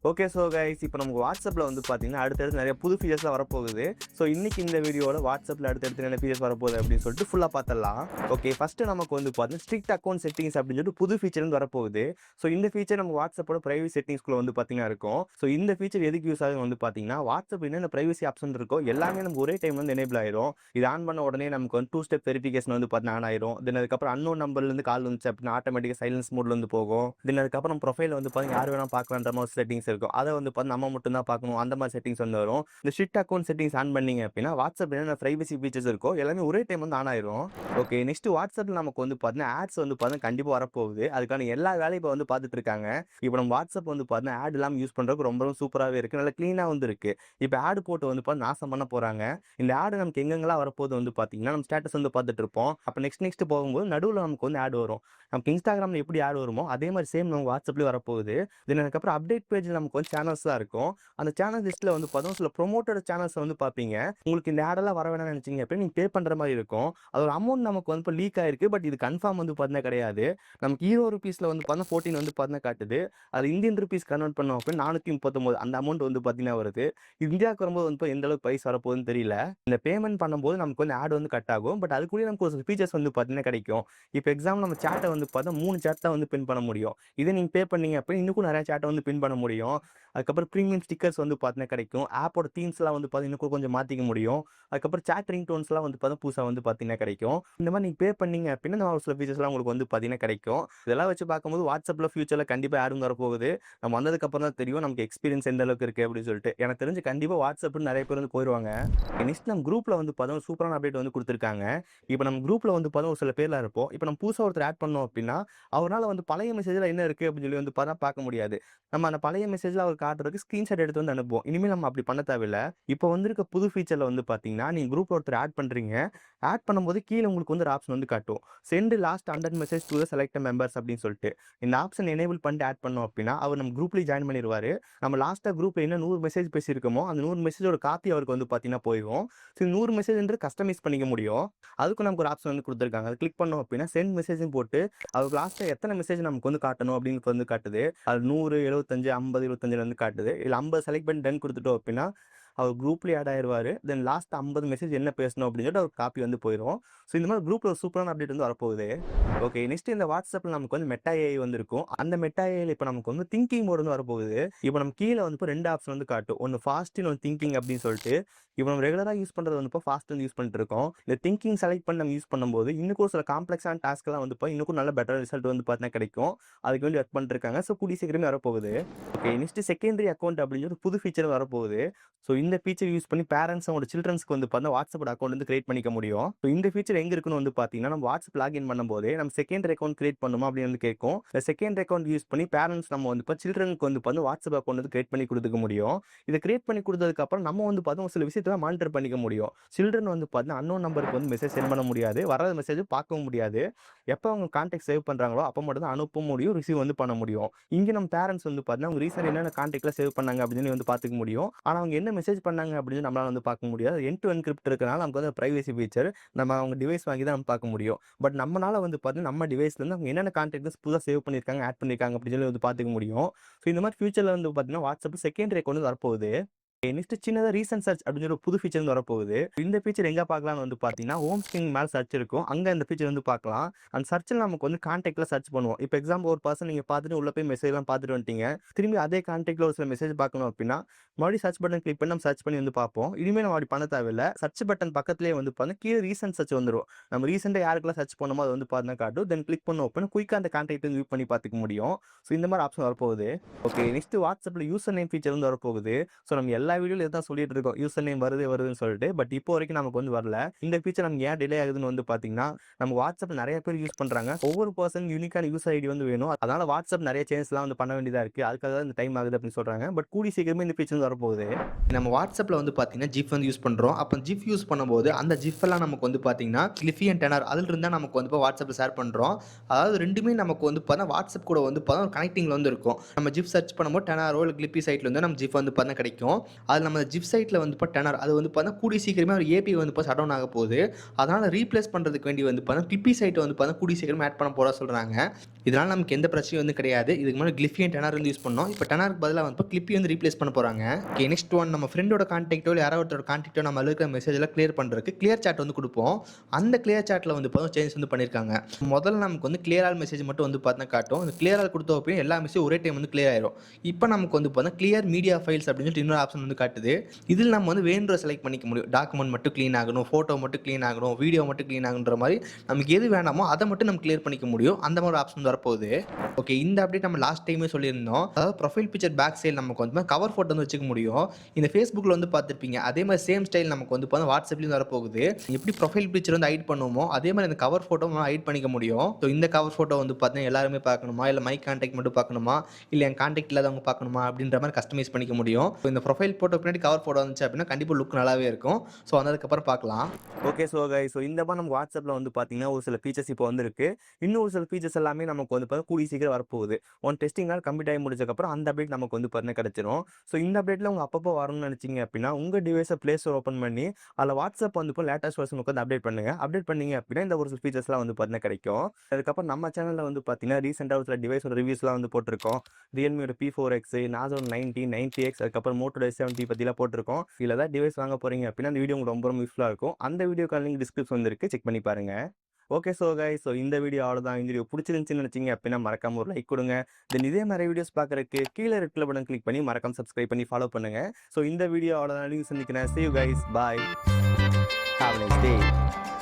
Okay. So guys, இப்போ நமக்கு வாட்ஸ்அப்பில் வந்து பார்த்தீங்கன்னா அடுத்தடுத்து நிறைய புது ஃபீச்சர்ஸ்லாம் வரப்போகுது. ஸோ இன்னைக்கு இந்த வீடியோவில் வாட்ஸ்அப்பில் அடுத்தடுத்து என்ன ஃபீச்சர்ஸ் வரப்போகுது அப்படின்னு சொல்லிட்டு ஃபுல்லாக பார்த்துடலாம். ஓகே, ஃபஸ்ட்டு நமக்கு வந்து பார்த்தீங்கன்னா ஸ்ட்ரிக்ட் அக்கௌண்ட் செட்டிங்ஸ் அப்படின்னு சொல்லிட்டு புது ஃபீச்சர் வந்து வரப்போகுது. ஸோ இந்த ஃபீச்சர் நம்ம வாட்ஸ்அப்போட ப்ரைவசி செட்டிங்ஸ்குள்ள வந்து பார்த்தீங்கன்னா இருக்கும். ஸோ இந்த ஃபீச்சர் எதுக்கு யூஸ் ஆகுது வந்து பார்த்தீங்கன்னா, வாட்ஸ்அப் என்னென்ன ப்ரைவசி ஆப்ஷன் இருக்கோ எல்லாமே நமக்கு ஒரே டைம் வந்து எனேபிள் ஆயிரும். இது ஆன் பண்ண உடனே நமக்கு வந்து 2 ஸ்டெப் வெரிஃபிகேஷன் வந்து பார்த்தீங்கன்னா ஆன் ஆயிரும். தென் அதுக்கப்புறம் அன்னோன் நம்பர்லேருந்து கால் வந்துச்சு அப்படின்னா ஆட்டோமேட்டிக்காக சைலன்ஸ் மோட்ல வந்து போகும். தென் அதுக்கப்புறம் ப்ரொஃபைல் வந்து பார்த்தீங்கன்னா யார் வேணா பார்க்கலான்ற மாதிரி செட்டிங்ஸ் இருக்கும். அதை வந்து பார்த்தீங்கன்னா நம்ம மட்டும் தான் பார்க்கணும், அந்த மாதிரி செட்டிங்ஸ் வந்து வரும். இந்த ஸ்ட்ரிக்ட் அக்கௌண்ட் செட்டிங்ஸ் ஆன் பண்ணீங்க அப்படின்னா வாட்ஸ்அப் என்னென்ன பிரைவசி ஃபீச்சர்ஸ் இருக்கோ எல்லாமே ஒரே டைம் வந்து ஆன் ஆயிரும். ஓகே, நெக்ஸ்ட் வாட்ஸ்அப்ல நமக்கு வந்து பார்த்தீங்கன்னா ஆட்ஸ் வந்து பார்த்தீங்கன்னா கண்டிப்பாக வரப்போகுது. அதுக்கான எல்லா வேலையும் இப்போ வந்து பார்த்துட்டு இருக்காங்க. இப்போ நம்ம வாட்ஸ்அப் வந்து பார்த்தீங்கன்னா ஆட் இல்லாமல் யூஸ் பண்ணுறதுக்கு ரொம்ப சூப்பராகவே இருக்குது, நல்லா க்ளீனாக வந்து இருக்குது. இப்போ ஆட் போட்டு வந்து பார்த்தீங்கன்னா நாசம் பண்ண போகிறாங்க. இந்த ஆடு நமக்கு எங்கெங்கெல்லாம் வரப்போகுது வந்து பார்த்தீங்கன்னா நம்ம ஸ்டேட்டஸ் வந்து பார்த்துட்டு இருப்போம். அப்போ நெக்ஸ்ட் போகும்போது நடுவில் நமக்கு வந்து ஆட் வரும். நமக்கு இன்ஸ்டாகிராமில் எப்படி ஆட் வருமோ அதே மாதிரி சேம் நம்ம வாட்ஸ்அப்லேயும் வரப்போகுது. தென் அதுக்கப்புறம் அப்டேட் பேஜில் நமக்கு வந்து சேனல்ஸ் தான் இருக்கும். அந்த சேனல் லிஸ்ட்டில் வந்து பார்த்தோம் சில ப்ரொமோட்டட் சேனல்ஸ் வந்து பார்ப்பீங்க. உங்களுக்கு இந்த ஆடெல்லாம் வர வேணாம்னு நினச்சிங்க அப்படின்னா நீங்கள் பே பண்ணுற மாதிரி இருக்கும். அதோட அமௌண்ட் நமக்கு வந்து இப்போ லீக் ஆயிருக்கு. பட் இது கன்ஃபார்ம் வந்து பார்த்தீங்கன்னா கிடையாது. நமக்கு ₹0 வந்து பார்த்தீங்கன்னா 14 வந்து பார்த்தீங்கன்னா காட்டுது. அது இந்தியன் ருபீஸ் கன்வெர்ட் பண்ணோம் அப்படின்னா 439 அந்த அமௌண்ட் வந்து பார்த்தீங்கன்னா வருது. இந்தியாவுக்கு வரும்போது வந்து எந்த அளவுக்கு பிரைஸ் வரப்போகுதுன்னு தெரியல. இந்த பேமெண்ட் பண்ணும்போது நமக்கு வந்து ஆட் வந்து கட் ஆகும். பட் அதுக்குள்ளேயே நமக்கு ஒரு ஃபீச்சர்ஸ் வந்து பார்த்தீங்கன்னா கிடைக்கும். இப்போ எக்ஸாம்பிள் நம்ம சேட்டை வந்து பார்த்தா 3 சேட் தான் வந்து பின் பண்ண முடியும். இதே நீங்கள் பே பண்ணீங்க அப்படின்னா இன்னும் நிறைய சேட்டை வந்து பின் பண்ண முடியும். அதுக்கப்புறம் ப்ரீமியம் ஸ்டிக்கர்ஸ் வந்து பார்த்தீங்கன்னா கிடைக்கும். ஆப்போட தீம்ஸ்லாம் வந்து பார்த்தீங்கன்னா கொஞ்சம் மாற்றிக்க முடியும். அதுக்கப்புறம் சேட் ரிங் டோன்ஸ்லாம் வந்து பார்த்தா புதுசாக வந்து பார்த்தீங்கன்னா கிடைக்கும். இந்த மாதிரி நீங்கள் பே பண்ணீங்க அப்படின்னா இந்த சில ஃபீச்சர்ஸ்லாம் உங்களுக்கு வந்து பார்த்தீங்கன்னா கிடைக்கும். இதெல்லாம் வச்சு பார்க்கும்போது வாட்ஸ்அப்பில் ஃபியூச்சரில் கண்டிப்பாக ஆடும் வரப்போகுது. நம்ம வந்ததுக்கப்புறம் தான் தெரியும் நமக்கு எக்ஸ்பீரியன்ஸ் எந்த அளவுக்கு இருக்குது அப்படின்னு சொல்லிட்டு. எனக்கு தெரிஞ்சு கண்டிப்பாக வாட்ஸ்அப்னு நிறைய பேர் வந்து போயிடுவாங்க. நெக்ஸ்ட் நம்ம குரூப்பில் வந்து பார்த்தா சூப்பரான அப்டேட் வந்து கொடுத்துருக்காங்க. இப்போ நம்ம குரூப்பில் வந்து பார்த்தா ஒரு சில பேர்லாம் இருப்போம். இப்போ நம்ம புதுசாக ஒருத்தர் ஆட் பண்ணோம் அப்படின்னா அவரால் வந்து பழைய மெசேஜில் என்ன இருக்குது அப்படின்னு சொல்லி வந்து பார்க்க முடியாது. நம்ம அந்த பழைய மெசேஜில் அவர் காட்டுறதுக்கு ஸ்க்ரீன்ஷாட் எடுத்து வந்து அனுப்புவோம். இனிமேல் நம்ம அப்படி பண்ண தேவையில்ல. இப்போ வந்திருக்க புது ஃபீச்சரில் வந்து பார்த்தீங்கன்னா, நீங்கள் குரூப்பில் ஒருத்தர் ஆட் பண்ணுறீங்க. ஆட் பண்ணும்போது கீழே உங்களுக்கு வந்து ஒரு ஆப்ஷன் வந்து காட்டும். Sent last 100 message to the selected members அப்படின்னு சொல்லிட்டு. இந்த ஆப்ஷன் எனேபிள் பண்ணிட்டு ஆட் பண்ணோம் அப்படின்னா, அவர் நம்ம குரூப்லேயே ஜாயின் பண்ணிடுவார். நம்ம லாஸ்ட்டாக குரூப்பில் என்ன 100 மெசேஜ் பேசியிருக்கோமோ அந்த 100 மெசேஜோட காப்பி அவருக்கு வந்து பார்த்தீங்கன்னா போயிடும். ஸோ 100 மெசேஜ்ன்றது கஸ்டமைஸ் பண்ணிக்க முடியும். அதுக்கும் நமக்கு ஒரு ஆப்ஷன் வந்து கொடுத்துருக்காங்க. அதை கிளிக் பண்ணோம் அப்படின்னா சென்ட் மெசேஜும் போட்டு அவருக்கு லாஸ்ட்டாக எத்தனை மெசேஜ் நமக்கு வந்து காட்டணும் அப்படின்னு வந்து காட்டுது. அது 100, 75, 50, 25 வந்து காட்டுது. இல்லை 50 செலக்ட் பண்ணி டன் கொடுத்துட்டோம் அப்படின்னா அவர் குரூப்லேயே ஆட் ஆயிடுவார். தென் லாஸ்ட் 50 மெசேஜ் என்ன பேசணும் அப்படின்னு சொல்லிட்டு அவர் காப்பி வந்து போயிடும். ஸோ இந்த மாதிரி குரூப்பில் ஒரு சூப்பரான அப்டேட் வந்து வரப்போகுது. ஓகே, நெக்ஸ்ட் இந்த வாட்ஸ்அப்பில் நமக்கு வந்து மெட்டா ஏஐ வந்து இருக்கும். அந்த மெட்டா ஏஐல இப்போ நமக்கு வந்து திங்கிங் மோட் வந்து வரப்போகுது. இப்போ நம்ம கீழே வந்து இப்போ 2 ஆப்ஷன் வந்து காட்டும். ஒன்று ஃபாஸ்ட், இன்னொன்று திங்கிங் அப்படின்னு சொல்லிட்டு. இப்போ நம்ம ரெகுலராக யூஸ் பண்ணுறது வந்து இப்போ ஃபாஸ்ட் வந்து யூஸ் பண்ணிட்டு இருக்கோம். இந்த திங்கிங் செலக்ட் பண்ணி நம்ம யூஸ் பண்ணும்போது இன்னும் சில காம்ப்ளெக்ஸான டாஸ்க்லாம் வந்து இப்போ இன்னும் நல்ல பெட்டர் ரிசல்ட் வந்து பார்த்தீங்கன்னா கிடைக்கும். அதுக்கு வேண்டி ஒர்க் பண்ணிட்டு இருக்காங்க. ஸோ கூடிய சீக்கிரமே வரப்போகுது. ஓகே, நெக்ஸ்ட் செகண்டரி அக்கௌண்ட் அப்படின்னு சொல்லி புது ஃபீச்சர் வரப்போகுது. ஸோ இந்த ஃபீச்சர் யூஸ் பண்ணி பேரண்ட்ஸ் அவங்களோட சில்ட்ரன்ஸ்க்கு வந்து பார்த்தா வாட்ஸ்அப் அக்கௌண்ட் வந்து கிரியேட் பண்ணிக்க முடியும். ஸோ இந்த ஃபீச்சர் எங்க இருக்குன்னு வந்து பார்த்தீங்கன்னா நம்ம வாட்ஸ்அப் லாகின் பண்ணும்போது நம்ம செகண்டரி அக்கௌண்ட் கிரியேட் பண்ணுமா அப்படின்னு வந்து கேட்கும். இந்த செகண்டரி அக்கௌண்ட் யூஸ் பண்ணி பேரண்ட்ஸ் நம்ம வந்து இப்போ சில்ட்ரனுக்கு வந்து பார்த்தா வாட்ஸ்அப் அக்கௌண்ட் வந்து கிரியேட் பண்ணி கொடுத்துக்க முடியும். இதை கிரியேட் பண்ணி கொடுத்ததுக்கு அப்புறம் நம்ம வந்து பார்த்தா சில விஷயத்தை மானிட்டர் பண்ணிக்க முடியும். சில்ட்ரன் வந்து பார்த்தீங்கன்னா அன்னோன் நம்பருக்கு வந்து மெசேஜ் சென்ட் பண்ண முடியாது, வர மெசேஜ் பார்க்கவும் முடியாது. எப்போ அவங்க கான்டாக்ட் சேவ் பண்ணுறாங்களோ அப்போ மட்டும் தான் அனுப்ப முடியும், ரிசீவ் வந்து பண்ண முடியும். இங்கே நம்ம பேரண்ட்ஸ் வந்து பார்த்தீங்கன்னா அவங்க ரீசெண்ட் என்னென்ன கான்டாக்ட்ல சேவ் பண்ணாங்க அப்படின்னு வந்து பார்த்துக்க முடியும். ஆனால் அவங்க என்ன மெசேஜ் பண்ணாங்க அப்படின்னு நம்மளால வந்து பார்க்க முடியாது. எண்ட் டு என்கிரிப்ட் இருக்கனால நமக்கு வந்து பிரைவசி ஃபீச்சர் நம்ம அவங்க டிவைஸ் வாங்கி தான் நம்ம பார்க்க முடியும். பட் நம்மளால வந்து பார்த்தீங்கன்னா நம்ம டிவைஸ்லேருந்து அவங்க என்னென்ன கான்டாக்ட்ஸ் புதுசாக சேவ் பண்ணியிருக்காங்க, ஆட் பண்ணியிருக்காங்க அப்படின்னு சொல்லி வந்து பார்த்துக்க முடியும். ஸோ இந்த மாதிரி ஃபியூச்சரில் வந்து பார்த்தீங்கன்னா வாட்ஸ்அப் செகண்டரி அக்கௌண்ட் வந்து வரப்போகுது. நெக்ஸ்ட் சின்னதா ரீசன்ட் சர்ச் அப்படின்னு சொல்லி ஒரு புது ஃபீச்சர் வந்து வரப்போகுது. இந்த ஃபீச்சர் எங்க பார்க்கலாம்னு வந்து பார்த்தீங்கன்னா ஹோம் ஸ்க்ரீன் மேல சர்ச் இருக்கும். அங்க இந்த ஃபீச்சர் வந்து பார்க்கலாம். அந்த சர்ச்ல நமக்கு வந்து கான்டாக்ட்ல சர்ச் பண்ணுவோம். இப்போ எக்ஸாம்பிள் ஒரு பர்சன் நீங்க பார்த்துட்டு உள்ள போய் மெசேஜ் எல்லாம் பார்த்துட்டு வந்துட்டீங்க. திரும்பி அதே கான்டாக்ட்ல ஒரு சில மெசேஜ் பார்க்கணும் அப்படின்னா மறுபடியும் சர்ச் பட்டன் கிளிக் பண்ணி நம்ம சர்ச் பண்ணி வந்து பார்ப்போம். இனிமேல் நம்ம அப்படி பண்ண தேவையில்ல. சர்ச் பட்டன் பக்கத்துலேயே வந்து பார்த்தீங்கன்னா கீழே ரீசன்ட் சர்ச் வந்துடும். நம்ம ரீசெண்டாக யாருக்கெல்லாம் சர்ச் பண்ணோமோ அது வந்து பார்த்தீங்கன்னா காட்டும். தென் கிளிக் பண்ணோம் அப்படின்னா குயிக்காக அந்த கான்டாக்ட் வியூ பண்ணி பார்த்துக்க முடியும். ஸோ இந்த மாதிரி ஆப்ஷன் வரப்போகுது. ஓகே, நெக்ஸ்ட் வாட்ஸ்அப்ல யூசர் நேம் ஃபீச்சர் வந்து வரப்போகுது. ஸோ நம்ம எல்லா வீடியோவில் இதான் சொல்லிட்டு இருக்கோம், யூசர் நேம் வருதுன்னு சொல்லிட்டு. பட் இப்போ வரைக்கும் நமக்கு வந்து வரல. இந்த ஃபீச்சர் நமக்கு ஏன் டிலே ஆகுதுன்னு வந்து பார்த்தீங்கன்னா நம்ம வாட்ஸ்அப் நிறைய பேர் யூஸ் பண்றாங்க. ஒவ்வொரு பர்சன் யூனிக்கான யூசர் ஐடி வந்து வேணும். அதனால வாட்ஸ்அப் நிறைய சேஞ்சஸ்லாம் வந்து பண்ண வேண்டியதா இருக்கு. அதுக்காக தான் இந்த டைம் ஆகுது அப்படின்னு சொல்றாங்க. பட் கூடி சீக்கிரமே இந்த ஃபீச்சர் வரப்போகுது. நம்ம வாட்ஸ்அப்பில் வந்து பார்த்தீங்கன்னா ஜிஃப் வந்து யூஸ் பண்ணுறோம். அப்போ ஜிஃப் யூஸ் பண்ணும்போது அந்த ஜிஃப் எல்லாம் நமக்கு வந்து பார்த்தீங்கன்னா கிளிஃபி அண்ட் டெனர் அதில் இருந்தால் நமக்கு வந்து இப்போ வாட்ஸ்அப்பில் ஷேர் பண்ணுறோம். அதாவது ரெண்டுமே நமக்கு வந்து பார்த்தா வாட்ஸ்அப் கூட வந்து பார்த்தா ஒரு கனெக்டிங்கில் வந்து இருக்கும். நம்ம ஜிஃப் சர்ச் பண்ணும்போது டெனாரோ இல்லை கிளிப்பி சைட்டில் வந்து நம்ம ஜிஃப் வந்து பார்த்தா கிடைக்கும். அது நம்ம ஜிப் சைட்டில் வந்து டெனர் அது வந்து பார்த்தீங்கன்னா கூடிய சீக்கிரமே ஒரு ஏபி வந்து ஷட் டவுன் ஆக போகுது. அதனால் ரீப்ளேஸ் பண்ணுறதுக்கு வேண்டி வந்து பார்த்தீங்கன்னா கிளிப்பி சைட்டை வந்து பார்த்தீங்கன்னா கூடிய சீக்கிரமே ஆட் பண்ண போகிறதா சொல்கிறாங்க. இதனால் நமக்கு எந்த பிரச்சனையும் வந்து கிடையாது. இதுக்கு முன்னாடி கிளிஃபி அண்ட் டெனர் வந்து யூஸ் பண்ணோம். இப்போ டெனருக்கு பதிலாக வந்து கிளிப்பி வந்து ரீப்ளேஸ் பண்ண போகிறாங்க. ஓகே, நெக்ஸ்ட் ஒன் நம்ம ஃப்ரெண்டோட கான்டாக்டோ இல்லை யாரோ ஒருத்தரோட கான்டாக்டோ நம்ம இருக்கிற மெசேஜ் எல்லாம் கிளியர் பண்ணுறதுக்கு கிளியர் சாட் வந்து கொடுப்போம். அந்த கிளியர் சாட்டில் வந்து சேஞ்சஸ் வந்து பண்ணியிருக்காங்க. முதல்ல நமக்கு வந்து கிளியர் ஆல் மெசேஜ் மட்டும் வந்து பார்த்தீங்கன்னா காட்டும். இந்த கிளியர் ஆல் கொடுத்த அப்பயும் எல்லா மெசேஜ் ஒரே டைம் வந்து கிளியர் ஆயிரும். இப்போ நமக்கு வந்து பார்த்தீங்கன்னா கிளியர் மீடியா ஃபைல்ஸ் அப்படின்னு சொல்லிட்டு இன்னொரு ஆப்ஷன் வந்து காட்டுது. இதில் நம்ம வந்து வேணுன்ற செலக்ட் பண்ணிக்க முடியும். டாக்குமெண்ட் மட்டும் க்ளீன் ஆகணும், ஃபோட்டோ மட்டும் க்ளீன் ஆகணும், வீடியோ மட்டும் க்ளீன் ஆகுன்ற மாதிரி நமக்கு எது வேணாமோ அதை மட்டும் நம்ம கிளியர் பண்ணிக்க முடியும். அந்த மாதிரி ஆப்ஷன் வரப்போகுது. ஓகே, இந்த அப்டேட் நம்ம லாஸ்ட் டைமே சொல்லியிருந்தோம். அதாவது ப்ரொஃபைல் பிக்சர் பேக் சைடு நமக்கு வந்து கவர் ஃபோட்டோ வந்து வச்சுக்க முடியும். இந்த ஃபேஸ்புக்கில் வந்து பார்த்துருப்பீங்க. அதே மாதிரி சேம் ஸ்டைல் நமக்கு வந்து வாட்ஸ்அப்லேயும் வரப்போகுது. எப்படி ப்ரொஃபைல் பிக்சர் வந்து ஹைட் பண்ணுவோமோ அதே மாதிரி இந்த கவர் ஃபோட்டோ ஹைட் பண்ணிக்க முடியும். ஸோ இந்த கவர் ஃபோட்டோ வந்து பார்த்தீங்கன்னா எல்லாருமே பார்க்கணுமா, இல்லை மை கான்டாக்ட் மட்டும் பார்க்கணுமா, இல்லை என் கான்டாக்ட் இல்லாதவங்க பார்க்கணுமா அப்படின்ற மாதிரி கஸ்டமைஸ் பண்ணிக்க முடியும். ஸோ இந்த ப்ரொஃபைல் ஃபோட்டோ பின்னாடி கவர் ஃபோட்டோ வந்துச்சு அப்படின்னா கண்டிப்பாக லுக் நல்லாவே இருக்கும். ஸோ வந்ததுக்கப்புறம் பார்க்கலாம். ஓகே, ஸோ கைஸ், ஸோ இந்த மாதிரி நம்ம வாட்ஸ்அப்பில் வந்து பார்த்தீங்கன்னா ஒரு சில ஃபீச்சர்ஸ் இப்போ வந்திருக்கு. இன்னும் ஒரு சில ஃபீச்சர்ஸ் எல்லாமே நமக்கு வந்து பார்த்தீங்கன்னா கூடிய சீக்கிரம் வரப்போகுது. டெஸ்டிங் நாள் கம்ப்ளீட் ஆகி முடிச்சதுக்கப்புறம் அந்த அப்டேட் நமக்கு வந்து பார்த்தீங்கன்னா கிடைச்சிரும். ஸோ இந்த அப்டேட்டில் உங்கள் அப்பப்போ வரணும்னு நினச்சிங்க அப்படின்னா உங்கள் டிவைஸை ப்ளே ஸ்டோர் ஓப்பன் பண்ணி அதில் வாட்ஸ்அப் வந்து இப்போ லேட்டஸ்ட் வெர்ஷனுக்கு வந்து அப்டேட் பண்ணுங்க. அப்டேட் பண்ணீங்க அப்படின்னா இந்த ஒரு சில ஃபீச்சர்ஸ்லாம் வந்து பார்த்தீங்கன்னா கிடைக்கும். அதுக்கப்புறம் நம்ம சேனலில் வந்து பார்த்தீங்கன்னா ரீசெண்டாக ஒரு சில டிவைஸோட ரிவ்யூஸ்லாம் வந்து போட்டிருக்கோம். ரியல்மியோட P4X, Nazo 90, 90X, அதுக்கப்புறம் Moto S70 பற்றிலாம் போட்டிருக்கோம். இதில் ஏதாவது டிவைஸ் வாங்க போகிறீங்க அப்படின்னா அந்த வீடியோ உங்களுக்கு ரொம்ப ரொம்ப யூஸ்ஃபுல்லாக இருக்கும். அந்த வீடியோக்கான லிங்க் டிஸ்கிரிப்ஷன் இருக்கு, செக் பண்ணி பாருங்க. ஓகே, ஸோ கைஸ், ஸோ இந்த வீடியோ அவ்வளோதான். இந்த வீடியோ பிடிச்சிருந்துச்சுன்னு நினச்சிங்க அப்படின்னா மறக்காம ஒரு லைக் கொடுங்க. தென் இதே மாதிரி வீடியோஸ் பார்க்குறதுக்கு கீழே ரெட் கலர் பட்டன் கிளிக் பண்ணி மறக்காம சப்ஸ்கிரைப் பண்ணி ஃபாலோ பண்ணுங்க. ஸோ இந்த வீடியோ அவ்வளோதான். சந்திக்கிறேன். See you guys. Bye. Have a nice day.